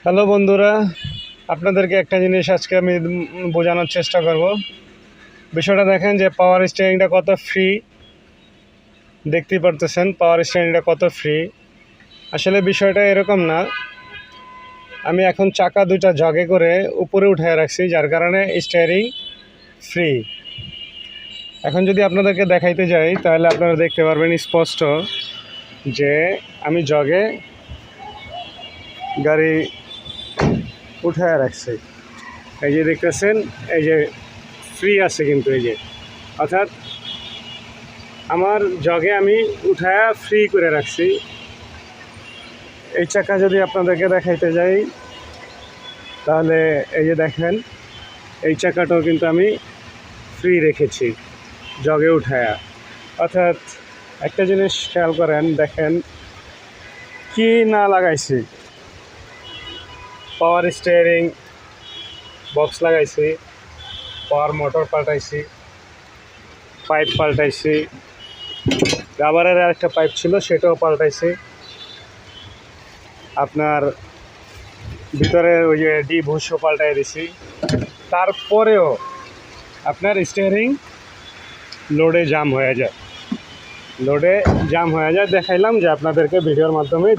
Hello বন্ধুরা, আপনাদেরকে একটা জিনিস আজকে আমি বোঝানোর চেষ্টা করব। বিষয়টা দেখেন যে পাওয়ার স্টিয়ারিংটা কত ফ্রি, দেখতেই পারতেছেন পাওয়ার স্টিয়ারিংটা কত ফ্রি। আসলে বিষয়টা এরকম না, আমি এখন চাকা দুইটা জগে করে উপরে উঠায় রাখছি, যার কারণে স্টিয়ারিং ফ্রি। এখন যদি আপনাদেরকে দেখাইতে যাই তাহলে আপনারা দেখতে পারবেন স্পষ্ট যে আমি জগে গাড়ি উঠায় রাখছি। এই যে দেখতেছেন, এই যে ফ্রি আছে, কিন্তু এই যে অর্থাৎ আমার জগে আমি উঠায়া ফ্রি করে রাখছি। এই চাকা যদি আপনাদেরকে দেখাইতে যাই তাহলে এই যে দেখেন, এই চাকাটাও কিন্তু আমি ফ্রি রেখেছি জগে উঠায়া। অর্থাৎ একটা জিনিস খেয়াল করেন, দেখেন কি না লাগাইছি। পাওয়ার স্টিয়ারিং বক্স লাগাইছি, পাওয়ার মোটর পাল্টাইছি, পাইপ পাল্টাইছি, রাবারের আরেকটা পাইপ ছিল সেটাও পাল্টাইছি, আপনার ভিতরে ওই যে বুশও পাল্টাই দিছি। তারপরেও আপনার স্টিয়ারিং লোডে জাম হয়ে যায়, দেখাইলাম যে আপনাদেরকে ভিডিওর মাধ্যমে।